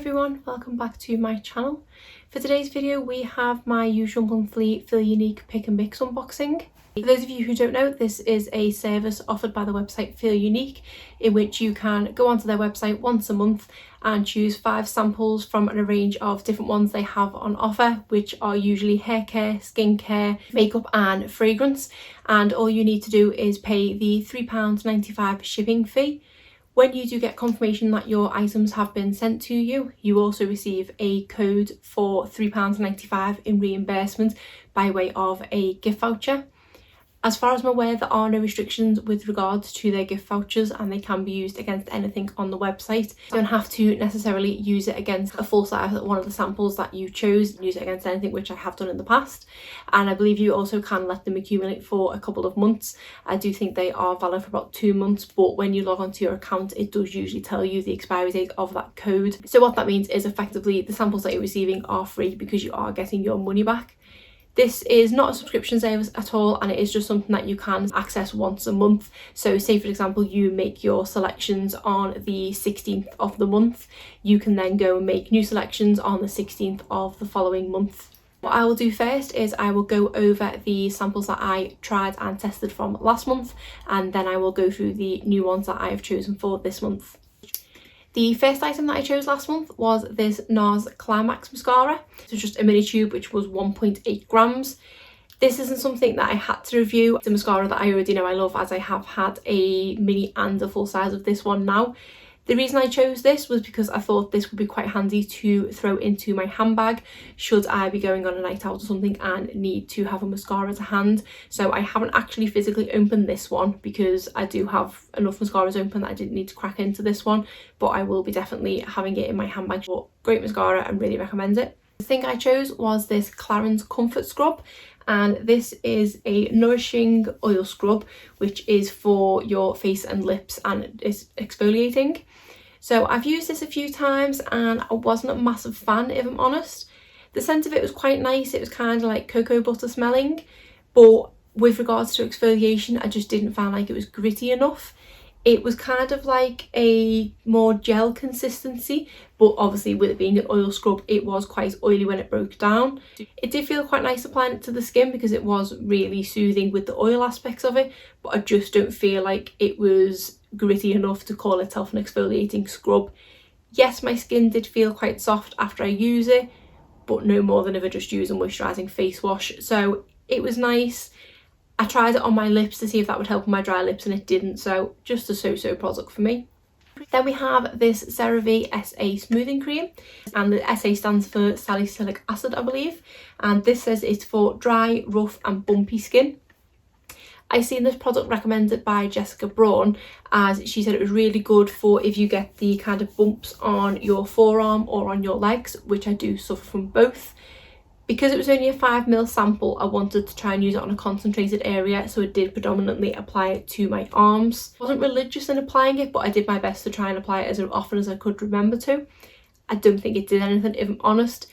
everyone, welcome back to my channel. For today's video we have my usual monthly Feel Unique pick and mix unboxing. For those of you who don't know, this is a service offered by the website Feel Unique, in which you can go onto their website once a month and choose 5 samples from a range of different ones they have on offer, which are usually hair care, skincare, makeup and fragrance. And all you need to do is pay the £3.95 shipping fee. When you do get confirmation that your items have been sent to you, you also receive a code for £3.95 in reimbursement by way of a gift voucher. As far as I'm aware, there are no restrictions with regards to their gift vouchers and they can be used against anything on the website. You don't have to necessarily use it against a full size one of the samples that you chose, use it against anything, which I have done in the past. And I believe you also can let them accumulate for a couple of months. I do think they are valid for about 2 months, but when you log onto your account, it does usually tell you the expiry date of that code. So what that means is effectively the samples that you're receiving are free because you are getting your money back. This is not a subscription service at all, and it is just something that you can access once a month. So say for example you make your selections on the 16th of the month, you can then go and make new selections on the 16th of the following month. What I will do first is I will go over the samples that I tried and tested from last month, and then I will go through the new ones that I have chosen for this month. The first item that I chose last month was this NARS Climax mascara. So just a mini tube which was 1.8 grams. This isn't something that I had to review. It's a mascara that I already know I love, as I have had a mini and a full size of this one now. The reason I chose this was because I thought this would be quite handy to throw into my handbag should I be going on a night out or something and need to have a mascara to hand. So I haven't actually physically opened this one because I do have enough mascaras open that I didn't need to crack into this one, but I will be definitely having it in my handbag. But great mascara and really recommend it. The thing I chose was this Clarins Comfort Scrub, and this is a nourishing oil scrub which is for your face and lips and is exfoliating. So I've used this a few times and I wasn't a massive fan, if I'm honest. The scent of it was quite nice. It was kind of like cocoa butter smelling, but with regards to exfoliation I just didn't find like it was gritty enough. It was kind of like a more gel consistency, but obviously with it being an oil scrub it was quite oily when it broke down. It did feel quite nice applying it to the skin because it was really soothing with the oil aspects of it, but I just don't feel like it was gritty enough to call itself an exfoliating scrub. Yes, my skin did feel quite soft after I use it, but no more than if I just use a moisturising face wash. So it was nice. I tried it on my lips to see if that would help with my dry lips and it didn't, so just a so-so product for me. Then we have this CeraVe SA smoothing cream, and the SA stands for salicylic acid I believe, and this says it's for dry, rough and bumpy skin. I seen this product recommended by Jessica Braun, as she said it was really good for if you get the kind of bumps on your forearm or on your legs, which I do suffer from both. Because it was only a 5ml sample, I wanted to try and use it on a concentrated area, so I did predominantly apply it to my arms. I wasn't religious in applying it, but I did my best to try and apply it as often as I could remember to. I don't think it did anything, if I'm honest.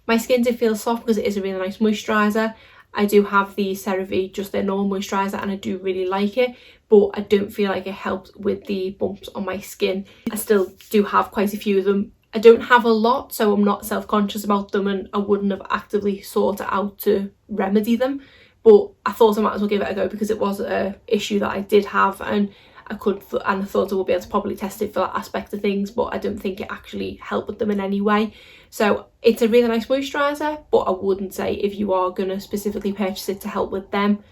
My skin did feel soft because it is a really nice moisturiser. I do have the CeraVe, just their normal moisturiser, and I do really like it, but I don't feel like it helped with the bumps on my skin. I still do have quite a few of them. I don't have a lot, so I'm not self-conscious about them, and I wouldn't have actively sought it out to remedy them, but I thought I might as well give it a go because it was an issue that I did have, and I thought I would be able to probably test it for that aspect of things, but I don't think it actually helped with them in any way. So it's a really nice moisturiser, but I wouldn't say if you are going to specifically purchase it to help with them.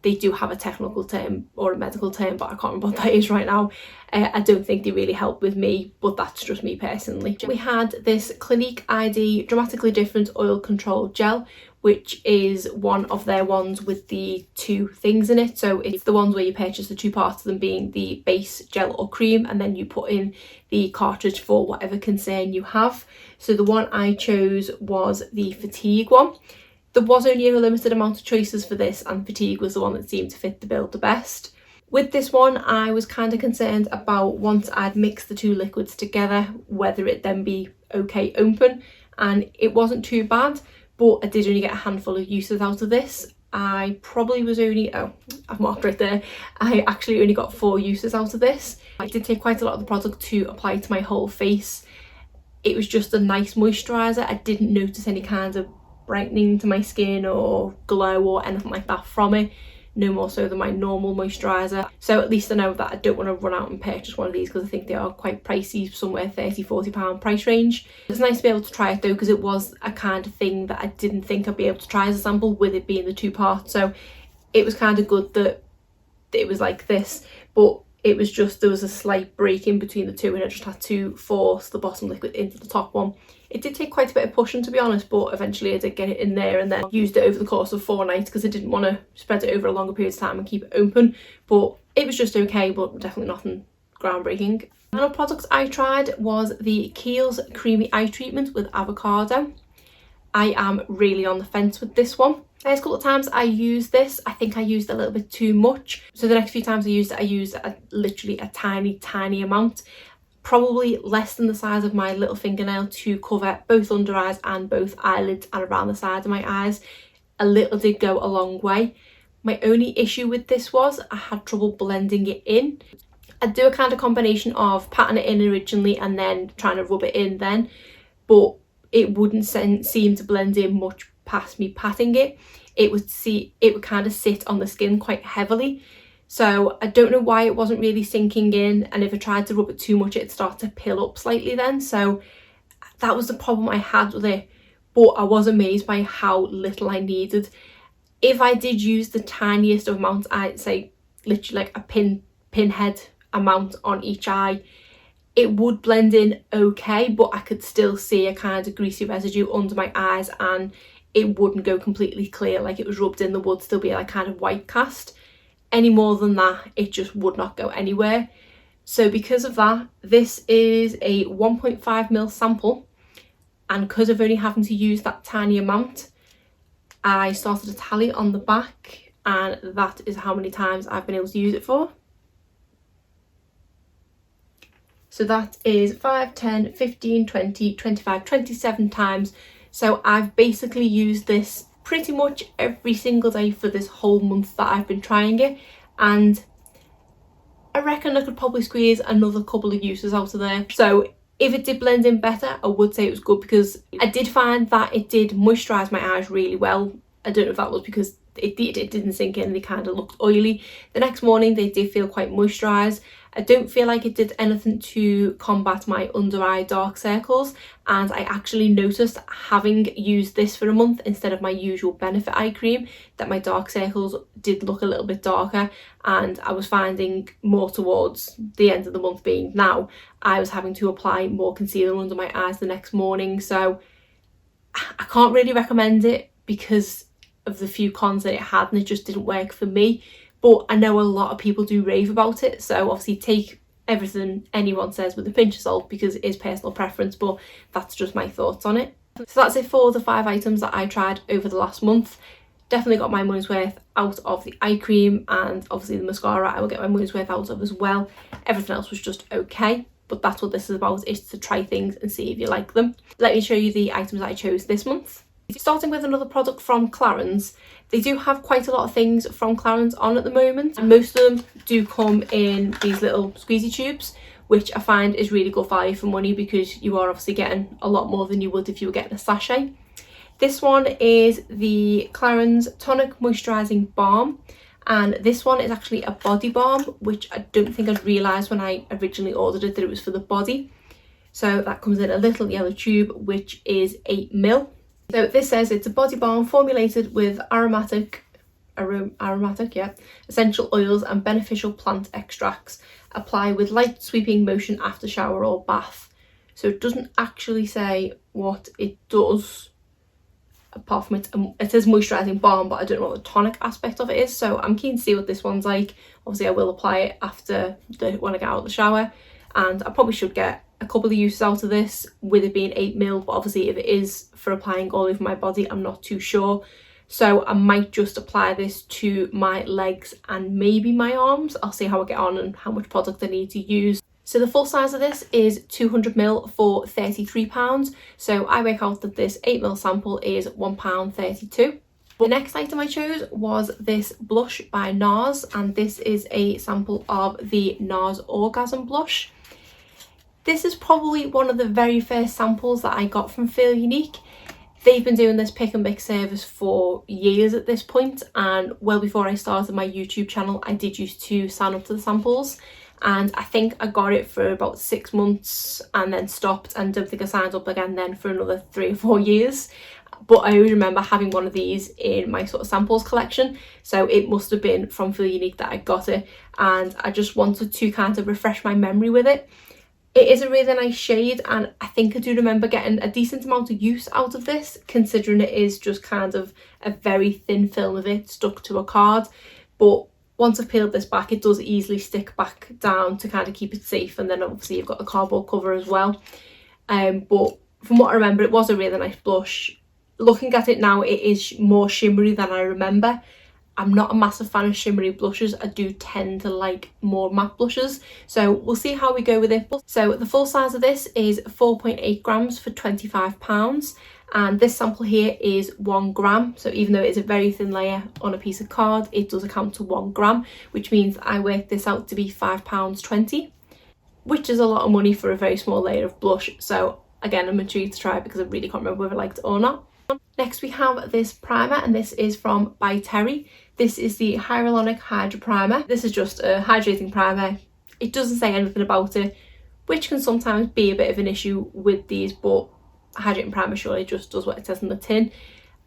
They do have a technical term or a medical term, but I can't remember what that is right now. I don't think they really help with me, but that's just me personally. We had this Clinique ID Dramatically Different Oil Control Gel, which is one of their ones with the 2 things in it. So it's the ones where you purchase the 2 parts of them being the base, gel or cream, and then you put in the cartridge for whatever concern you have. So the one I chose was the Fatigue one. There was only a limited amount of choices for this, and Fatigue was the one that seemed to fit the bill the best. With this one I was kind of concerned about, once I'd mixed the 2 liquids together, whether it then be okay open, and it wasn't too bad, but I did only get a handful of uses out of this. I probably was only, I've marked right there, I actually only got 4 uses out of this. I did take quite a lot of the product to apply to my whole face. it was just a nice moisturiser. I didn't notice any kind of brightening to my skin or glow or anything like that from it, no more so than my normal moisturiser. So at least I know that I don't want to run out and purchase one of these, because I think they are quite pricey, somewhere £30–40 price range. It's nice to be able to try it though, because it was a kind of thing that I didn't think I'd be able to try as a sample, with it being the 2 parts. So it was kind of good that it was like this, but it was just, there was a slight break in between the two, and I just had to force the bottom liquid into the top one. It did take quite a bit of pushing, to be honest, but eventually I did get it in there, and then used it over the course of 4 nights because I didn't want to spread it over a longer period of time and keep it open. But it was just okay, but definitely nothing groundbreaking. Another product I tried was the Kiehl's Creamy Eye Treatment with avocado. I am really on the fence with this one. First couple of times I used this, I think I used a little bit too much. So the next few times I used it, literally a tiny amount. Probably less than the size of my little fingernail to cover both under eyes and both eyelids and around the side of my eyes. A little did go a long way. My only issue with this was I had trouble blending it in. I'd do a kind of combination of patting it in originally and then trying to rub it in then, but it wouldn't seem to blend in much past me patting it. It would kind of sit on the skin quite heavily. So I don't know why it wasn't really sinking in, and if I tried to rub it too much it'd start to pill up slightly then. So that was the problem I had with it, but I was amazed by how little I needed. If I did use the tiniest of amounts, I'd say literally like a pinhead amount on each eye, it would blend in okay, but I could still see a kind of greasy residue under my eyes, and it wouldn't go completely clear like it was rubbed in. There would still be like kind of white cast. Any more than that, it just would not go anywhere. So because of that, this is a 1.5ml sample, and because of only having to use that tiny amount, I started a tally on the back, and that is how many times I've been able to use it for. So that is 5, 10, 15, 20, 25, 27 times. So I've basically used this pretty much every single day for this whole month that I've been trying it, and I reckon I could probably squeeze another couple of uses out of there. So if it did blend in better, I would say it was good, because I did find that it did moisturise my eyes really well. I don't know if that was because it didn't sink in, they kind of looked oily. The next morning they did feel quite moisturised. I don't feel like it did anything to combat my under eye dark circles, and I actually noticed, having used this for a month instead of my usual Benefit eye cream, that my dark circles did look a little bit darker, and I was finding more towards the end of the month, being now, I was having to apply more concealer under my eyes the next morning. So I can't really recommend it because of the few cons that it had, and it just didn't work for me. But I know a lot of people do rave about it, so obviously take everything anyone says with a pinch of salt, because it is personal preference, but that's just my thoughts on it. So that's it for the 5 items that I tried over the last month. Definitely got my money's worth out of the eye cream, and obviously the mascara I will get my money's worth out of as well. Everything else was just okay, but that's what this is about, is to try things and see if you like them. Let me show you the items that I chose this month. Starting with another product from Clarins. They do have quite a lot of things from Clarins on at the moment, and most of them do come in these little squeezy tubes, which I find is really good value for money, because you are obviously getting a lot more than you would if you were getting a sachet. This one is the Clarins Tonic Moisturising Balm, and this one is actually a body balm, which I don't think I'd realised when I originally ordered it that it was for the body. So that comes in a little yellow tube, which is 8ml. So this says it's a body balm formulated with aromatic essential oils and beneficial plant extracts. Apply with light sweeping motion after shower or bath. So it doesn't actually say what it does, apart from it says moisturising balm, but I don't know what the tonic aspect of it is. So I'm keen to see what this one's like. Obviously I will apply it after when I get out of the shower, and I probably should get a couple of uses out of this, with it being 8ml, but obviously if it is for applying all over my body, I'm not too sure. So I might just apply this to my legs and maybe my arms. I'll see how I get on and how much product I need to use. So the full size of this is 200ml for £33. So I work out that this 8ml sample is £1.32. The next item I chose was this blush by NARS, and this is a sample of the NARS Orgasm blush. This is probably one of the very first samples that I got from Feel Unique. They've been doing this pick and mix service for years at this point, and well before I started my YouTube channel I did used to sign up to the samples, and I think I got it for about 6 months and then stopped, and don't think I signed up again then for another 3 or 4 years. But I always remember having one of these in my sort of samples collection, so it must have been from Feel Unique that I got it, and I just wanted to kind of refresh my memory with it. It is a really nice shade, and I think I do remember getting a decent amount of use out of this, considering it is just kind of a very thin film of it stuck to a card. But once I've peeled this back, it does easily stick back down to kind of keep it safe, and then obviously you've got the cardboard cover as well. But from what I remember, it was a really nice blush. Looking at it now, it is more shimmery than I remember. I'm not a massive fan of shimmery blushes. I do tend to like more matte blushes, so we'll see how we go with it. So the full size of this is 4.8 grams for £25, and this sample here is 1 gram. So even though it is a very thin layer on a piece of card, it does account to 1 gram, which means I worked this out to be £5.20, which is a lot of money for a very small layer of blush. So again, I'm intrigued to try it because I really can't remember whether I liked it or not. Next we have this primer, and this is from FaceTory. This is the Hyaluronic Hydra Primer. This is just a hydrating primer. It doesn't say anything about it, which can sometimes be a bit of an issue with these, but a hydrating primer surely just does what it says on the tin.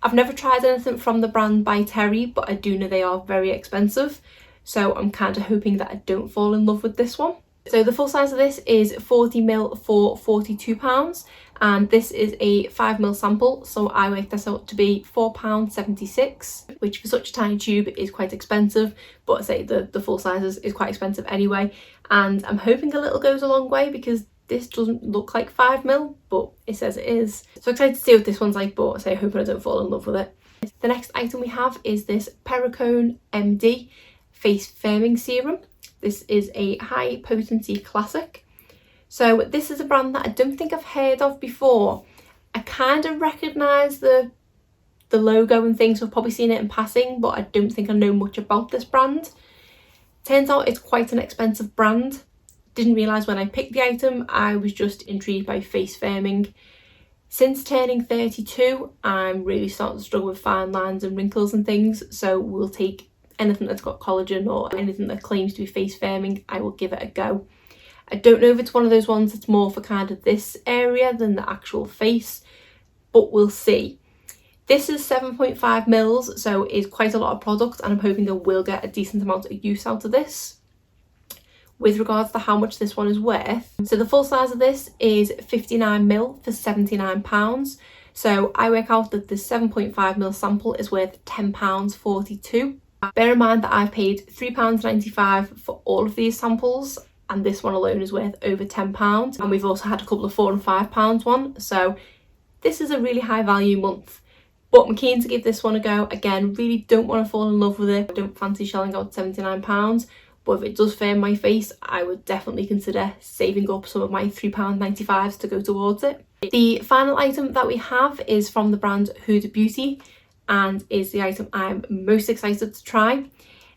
I've never tried anything from the brand FaceTory, but I do know they are very expensive, so I'm kind of hoping that I don't fall in love with this one. So the full size of this is 40ml for £42, and this is a 5ml sample, so I worked this out to be £4.76, which for such a tiny tube is quite expensive, but I say the full size is quite expensive anyway, and I'm hoping a little goes a long way because this doesn't look like 5ml, but it says it is. So excited to see what this one's like, but I say hoping I don't fall in love with it. The next item we have is this Perricone MD Face Firming Serum. This is a high potency classic. So this is a brand that I don't think I've heard of before. I kind of recognise the logo and things, so I've probably seen it in passing, but I don't think I know much about this brand. Turns out it's quite an expensive brand. Didn't realise when I picked the item, I was just intrigued by face firming. Since turning 32, I'm really starting to struggle with fine lines and wrinkles and things, so we'll take anything that's got collagen or anything that claims to be face firming. I will give it a go. I don't know if it's one of those ones that's more for kind of this area than the actual face, but we'll see. This is 7.5 mils, so it's quite a lot of product, and I'm hoping I will get a decent amount of use out of this. With regards to how much this one is worth, so the full size of this is 59ml for £79. So I work out that the 7.5ml sample is worth £10.42. Bear in mind that I've paid £3.95 for all of these samples, and this one alone is worth over £10, and we've also had a couple of £4 and £5 one, so this is a really high value month. But I'm keen to give this one a go. Again, really don't want to fall in love with it. I don't fancy shelling out £79, but if it does firm my face, I would definitely consider saving up some of my £3.95 to go towards it. The final item that we have is from the brand Huda Beauty, and is the item I'm most excited to try.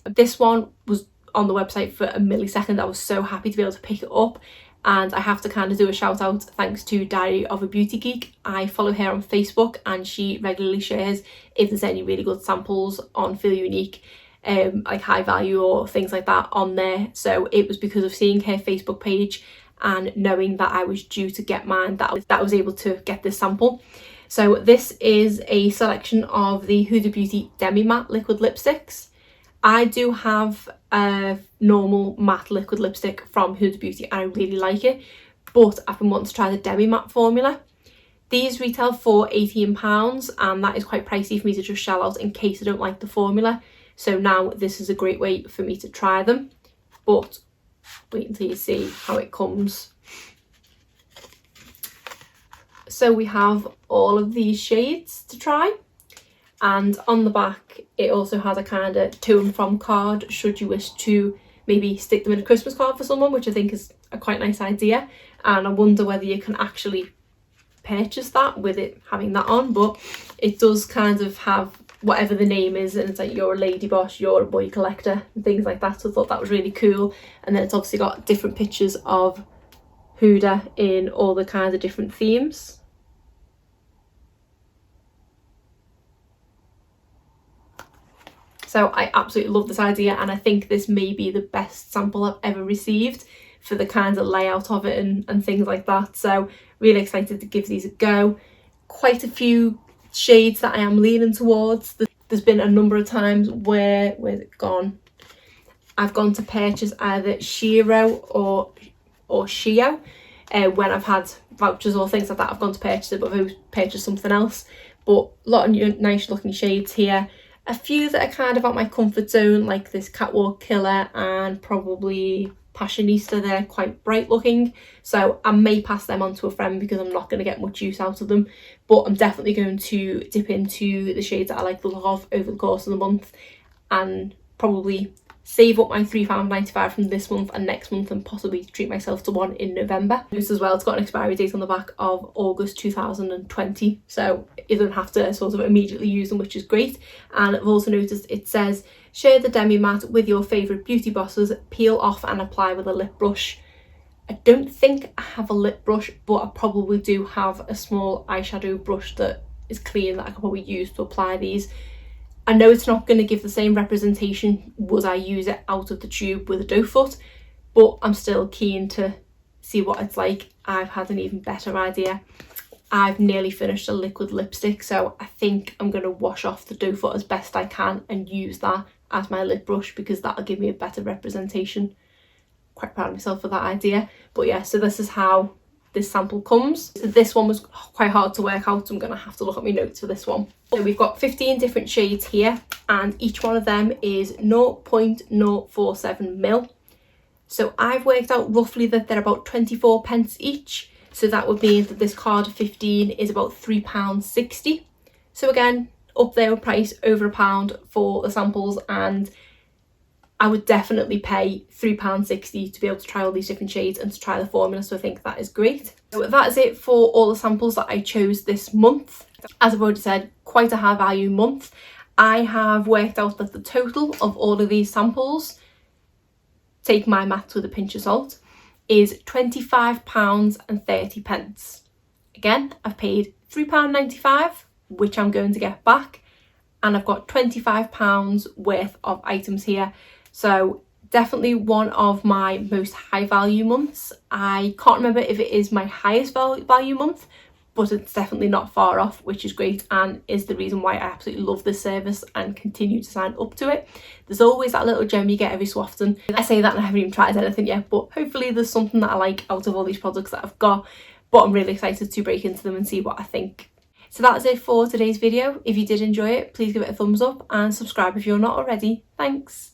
This one was on the website for a millisecond. I was so happy to be able to pick it up, and I have to kind of do a shout out thanks to Diary of a Beauty Geek. I follow her on Facebook, and she regularly shares if there's any really good samples on Feel Unique, like high value or things like that on there. So it was because of seeing her Facebook page and knowing that I was due to get mine that I was able to get this sample. So this is a selection of the Huda Beauty Demi Matte liquid lipsticks. I do have a normal matte liquid lipstick from Huda Beauty and I really like it, but I've been wanting to try the Demi Matte formula. These retail for £18, and that is quite pricey for me to just shell out in case I don't like the formula. So now this is a great way for me to try them, but wait until you see how it comes. So we have all of these shades to try, and on the back it also has a kind of to and from card should you wish to maybe stick them in a Christmas card for someone, which I think is a quite nice idea, and I wonder whether you can actually purchase that with it having that on, but it does kind of have whatever the name is, and it's like you're a lady boss, you're a boy collector and things like that, so I thought that was really cool. And then it's obviously got different pictures of Huda in all the kinds of different themes. So I absolutely love this idea, and I think this may be the best sample I've ever received for the kinds of layout of it and things like that. So really excited to give these a go. Quite a few shades that I am leaning towards. There's been a number of times where's it gone? I've gone to purchase either Shiro or Shio when I've had vouchers or things like that. I've gone to purchase it, but I've purchased something else. But a lot of nice looking shades here. A few that are kind of out my comfort zone, like this Catwalk Killer and probably Passionista. They're quite bright looking, so I may pass them on to a friend because I'm not going to get much use out of them, but I'm definitely going to dip into the shades that I like the look of over the course of the month, and probably save up my £3.95 from this month and next month, and possibly treat myself to one in November. This as well, it's got an expiry date on the back of August 2020, so you don't have to sort of immediately use them, which is great. And I've also noticed it says share the demi matte with your favourite beauty bosses, peel off and apply with a lip brush. I don't think I have a lip brush, but I probably do have a small eyeshadow brush that is clean that I could probably use to apply these. I know it's not going to give the same representation would I use it out of the tube with a doe foot, but I'm still keen to see what it's like. I've had an even better idea. I've nearly finished a liquid lipstick, so I think I'm going to wash off the doe foot as best I can and use that as my lip brush, because that'll give me a better representation. Quite proud of myself for that idea. But yeah, so this is how this sample comes. So this one was quite hard to work out, so I'm going to have to look at my notes for this one. So we've got 15 different shades here, and each one of them is 0.047 mil. So I've worked out roughly that they're about 24 pence each. So that would mean that this card of 15 is about £3.60. So again, up there with price, over £1 for the samples, and I would definitely pay £3.60 to be able to try all these different shades and to try the formula, so I think that is great. So that is it for all the samples that I chose this month. As I've already said, quite a high value month. I have worked out that the total of all of these samples, take my maths with a pinch of salt, is £25.30. Again, I've paid £3.95, which I'm going to get back, and I've got £25 worth of items here. So definitely one of my most high value months. I can't remember if it is my highest value month, but it's definitely not far off, which is great, and is the reason why I absolutely love this service and continue to sign up to it. There's always that little gem you get every so often. I say that and I haven't even tried anything yet, but hopefully there's something that I like out of all these products that I've got. But I'm really excited to break into them and see what I think. So that's it for today's video. If you did enjoy it, please give it a thumbs up and subscribe if you're not already. Thanks.